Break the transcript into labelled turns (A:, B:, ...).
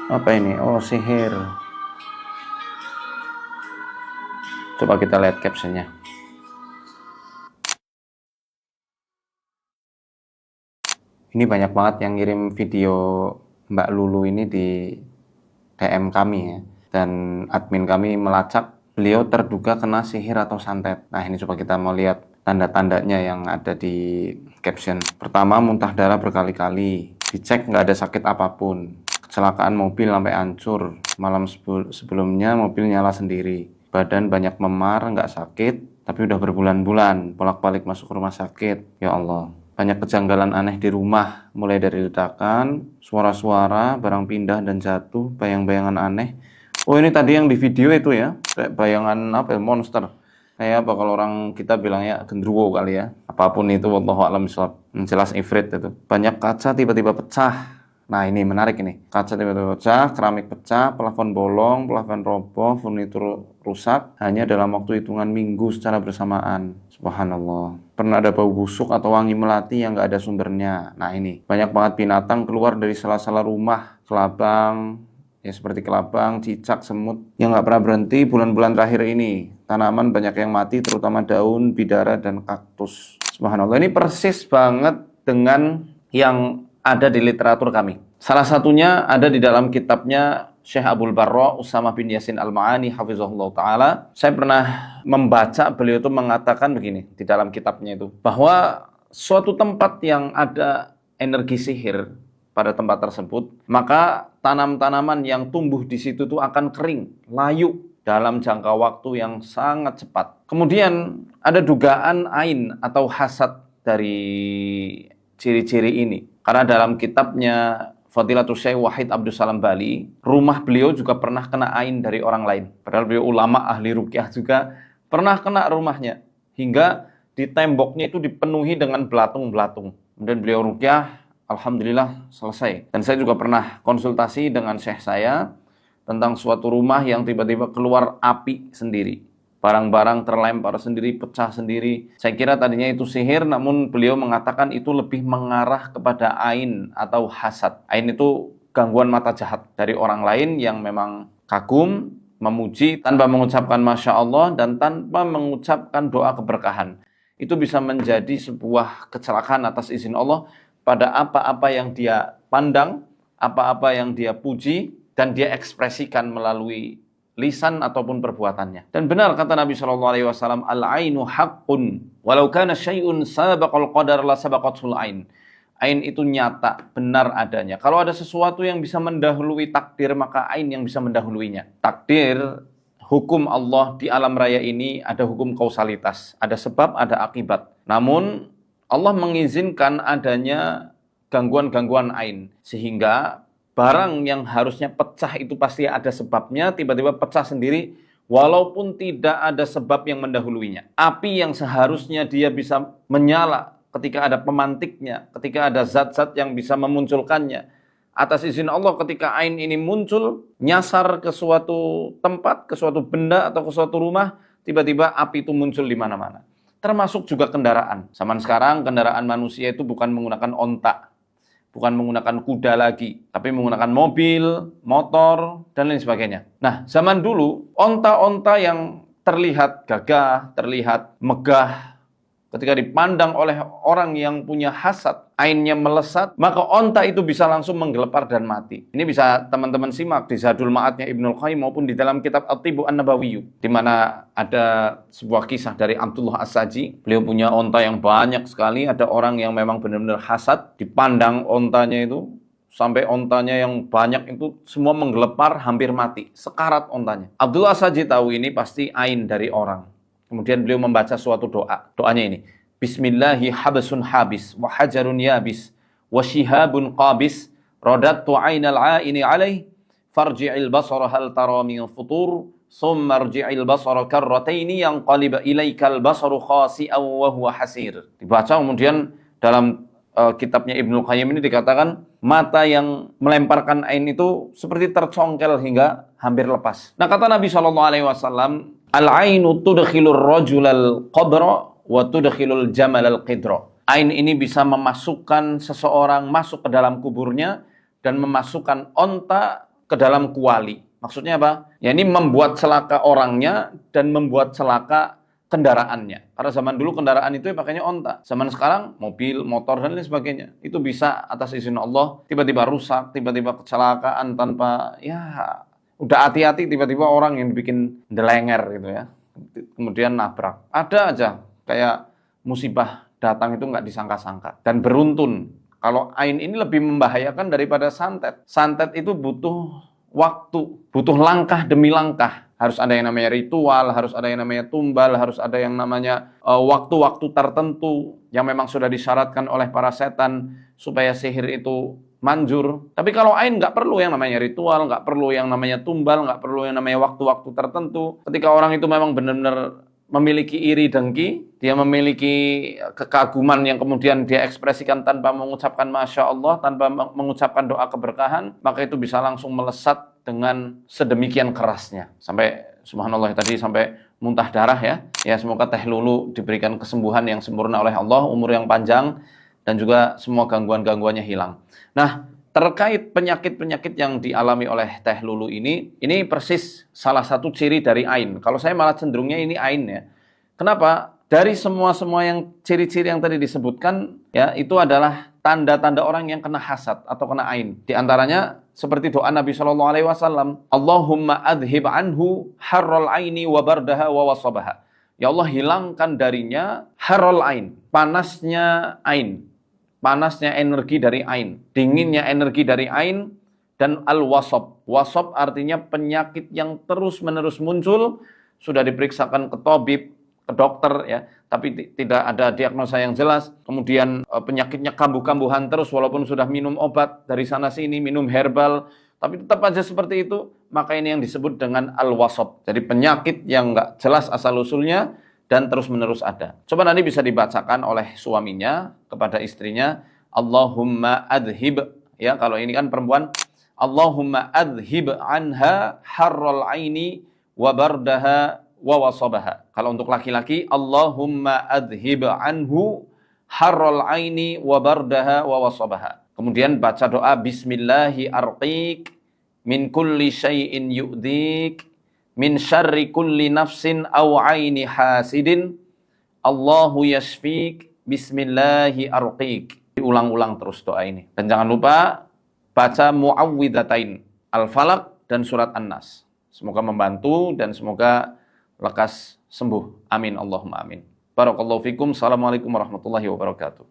A: Apa ini? Oh, sihir. Coba kita lihat captionnya. Ini banyak banget yang ngirim video Mbak Lulu ini di DM kami ya. Dan admin kami melacak beliau terduga kena sihir atau santet. Nah, ini coba kita mau lihat tanda-tandanya yang ada di caption. Pertama, muntah darah berkali-kali. Dicek nggak ada sakit apapun. Kecelakaan mobil sampai hancur. Malam sebelumnya mobil nyala sendiri. Badan banyak memar, nggak sakit, tapi udah berbulan-bulan bolak-balik masuk rumah sakit. Ya Allah. Banyak kejanggalan aneh di rumah, mulai dari ledakan, suara-suara, barang pindah dan jatuh, bayang-bayangan aneh. Oh, ini tadi yang di video itu ya, kayak bayangan apa ya, monster. Kayak apa kalau orang kita bilangnya gendruwo kali ya. Apapun itu, wallahu a'lam bishawab. Jelas ifrit itu. Banyak kaca tiba-tiba pecah. Nah, ini menarik ini. Kaca tiba-tiba pecah, keramik pecah, plafon bolong, plafon roboh, furnitur rusak hanya dalam waktu hitungan minggu secara bersamaan. Subhanallah. Pernah ada bau busuk atau wangi melati yang nggak ada sumbernya. Nah, ini banyak banget binatang keluar dari sela-sela rumah, kelabang, ya seperti kelabang, cicak, semut yang nggak pernah berhenti bulan-bulan terakhir ini. Tanaman banyak yang mati, terutama daun, bidara, dan kaktus. Subhanallah, ini persis banget dengan yang ada di literatur kami. Salah satunya ada di dalam kitabnya Syekh Abdul Barra Usamah bin Yasin Al-Ma'ani hafizahullah ta'ala. Saya pernah membaca beliau itu mengatakan begini di dalam kitabnya itu, bahwa suatu tempat yang ada energi sihir pada tempat tersebut, maka tanam-tanaman yang tumbuh di situ tuh akan kering, layu dalam jangka waktu yang sangat cepat. Kemudian ada dugaan ain atau hasad dari ciri-ciri ini. Karena dalam kitabnya Fadilatul Syekh Wahid Abdus Salam Bali, rumah beliau juga pernah kena ain dari orang lain. Padahal beliau ulama ahli ruqyah juga pernah kena rumahnya. Hingga di temboknya itu dipenuhi dengan belatung-belatung. Kemudian beliau ruqyah, alhamdulillah selesai. Dan saya juga pernah konsultasi dengan syekh saya tentang suatu rumah yang tiba-tiba keluar api sendiri. Barang-barang terlempar sendiri, pecah sendiri. Saya kira tadinya itu sihir, namun beliau mengatakan itu lebih mengarah kepada ain atau hasad. Ain itu gangguan mata jahat dari orang lain yang memang kagum, memuji tanpa mengucapkan Masya Allah dan tanpa mengucapkan doa keberkahan. Itu bisa menjadi sebuah kecelakaan atas izin Allah pada apa-apa yang dia pandang, apa-apa yang dia puji, dan dia ekspresikan melalui lisan ataupun perbuatannya. Dan benar kata Nabi SAW, al-ainu haqqun, walau kana syai'un sabaqal qadar la sabaqatul ain. Ain itu nyata, benar adanya. Kalau ada sesuatu yang bisa mendahului takdir, maka ain yang bisa mendahuluinya. Takdir, hukum Allah di alam raya ini ada hukum kausalitas. Ada sebab, ada akibat. Namun, Allah mengizinkan adanya gangguan-gangguan ain. Sehingga barang yang harusnya pecah itu pasti ada sebabnya, tiba-tiba pecah sendiri, walaupun tidak ada sebab yang mendahuluinya. Api yang seharusnya dia bisa menyala ketika ada pemantiknya, ketika ada zat-zat yang bisa memunculkannya. Atas izin Allah ketika ain ini muncul, nyasar ke suatu tempat, ke suatu benda atau ke suatu rumah, tiba-tiba api itu muncul di mana-mana. Termasuk juga kendaraan. Zaman sekarang kendaraan manusia itu bukan menggunakan onta, bukan menggunakan kuda lagi, tapi menggunakan mobil, motor, dan lain sebagainya. Nah, zaman dulu, onta-onta yang terlihat gagah, terlihat megah, ketika dipandang oleh orang yang punya hasad, ainnya melesat, maka onta itu bisa langsung menggelepar dan mati. Ini bisa teman-teman simak di Zadul Ma'adnya Ibnul Qayyim maupun di dalam kitab At-Tibbu An-Nabawiyyu, di mana ada sebuah kisah dari Abdullah As-Saji. Beliau punya onta yang banyak sekali, ada orang yang memang benar-benar hasad, dipandang ontanya itu, sampai ontanya yang banyak itu semua menggelepar, hampir mati, sekarat ontanya. Abdullah As-Saji tahu ini pasti ain dari orang. Kemudian beliau membaca suatu doa. Doanya ini, Bismillahi habsun habis, wa hajarun yabis, wa shihabun qabis, radattu aynal aini alaih, farji'il basara hal tara min futur, summa rji'il basara karrataini yang qaliba ilaikal basaru khasi'aw wa huwa hasir. Dibaca kemudian dalam kitabnya Ibnul Qayyim ini dikatakan, mata yang melemparkan ain itu seperti tercongkel hingga hampir lepas. Nah, kata Nabi SAW, al-ainu tudkhilur rajulal qabra wa tudkhilul jamalal qidra. Ain ini bisa memasukkan seseorang masuk ke dalam kuburnya dan memasukkan onta ke dalam kuali. Maksudnya apa? Ya ini membuat celaka orangnya dan membuat celaka kendaraannya. Karena zaman dulu kendaraan itu ya pakainya onta. Zaman sekarang mobil, motor, dan lain sebagainya. Itu bisa atas izin Allah tiba-tiba rusak, tiba-tiba kecelakaan tanpa ya udah hati-hati tiba-tiba orang yang bikin delenger gitu ya. Kemudian nabrak. Ada aja kayak musibah datang itu nggak disangka-sangka dan beruntun. Kalau ain ini lebih membahayakan daripada santet. Santet itu butuh waktu, butuh langkah demi langkah. Harus ada yang namanya ritual, harus ada yang namanya tumbal, harus ada yang namanya waktu-waktu tertentu yang memang sudah disyaratkan oleh para setan supaya sihir itu manjur. Tapi kalau ain nggak perlu yang namanya ritual, nggak perlu yang namanya tumbal, nggak perlu yang namanya waktu-waktu tertentu. Ketika orang itu memang benar-benar memiliki iri dengki, dia memiliki kekaguman yang kemudian dia ekspresikan tanpa mengucapkan Masya Allah, tanpa mengucapkan doa keberkahan, maka itu bisa langsung melesat dengan sedemikian kerasnya. Sampai, subhanallah tadi, sampai muntah darah ya. Ya semoga Teh Lulu diberikan kesembuhan yang sempurna oleh Allah, umur yang panjang, dan juga semua gangguan-gangguannya hilang. Nah, terkait penyakit-penyakit yang dialami oleh Teh Lulu ini persis salah satu ciri dari ain. Kalau saya malah cenderungnya ini ain ya. Kenapa? Dari semua yang ciri-ciri yang tadi disebutkan ya, itu adalah tanda-tanda orang yang kena hasad atau kena ain. Di antaranya seperti doa Nabi Shallallahu Alaihi Wasallam, Allahumma adhib anhu harral aini wa bardaha wa wasabaha. Ya Allah, hilangkan darinya harral ain, panasnya ain. Panasnya energi dari ain, dinginnya energi dari ain, dan al-wasab. Wasab artinya penyakit yang terus-menerus muncul, sudah diperiksakan ke tabib, ke dokter ya, tapi tidak ada diagnosa yang jelas. Kemudian penyakitnya kambuh-kambuhan terus walaupun sudah minum obat dari sana sini, minum herbal, tapi tetap aja seperti itu. Maka ini yang disebut dengan al-wasab. Jadi penyakit yang nggak jelas asal-usulnya dan terus-menerus ada. Coba nanti bisa dibacakan oleh suaminya kepada istrinya, Allahumma adhib, ya kalau ini kan perempuan, Allahumma adhib anha harral aini wa bardaha wa wasabaha. Kalau untuk laki-laki, Allahumma adhib anhu harral aini wa bardaha wa wasabaha. Kemudian baca doa Bismillahi arqiq min kulli syai'in yu'dik min syarri kulli nafsin aw aini hasidin Allahu yashfik bismillahi arqiq. Diulang-ulang terus doa ini. Dan jangan lupa baca muawwidhatain, Al-Falaq dan surat An-Nas. Semoga membantu dan semoga lekas sembuh. Amin Allahumma amin. Barakallahu fikum. Assalamualaikum warahmatullahi wabarakatuh.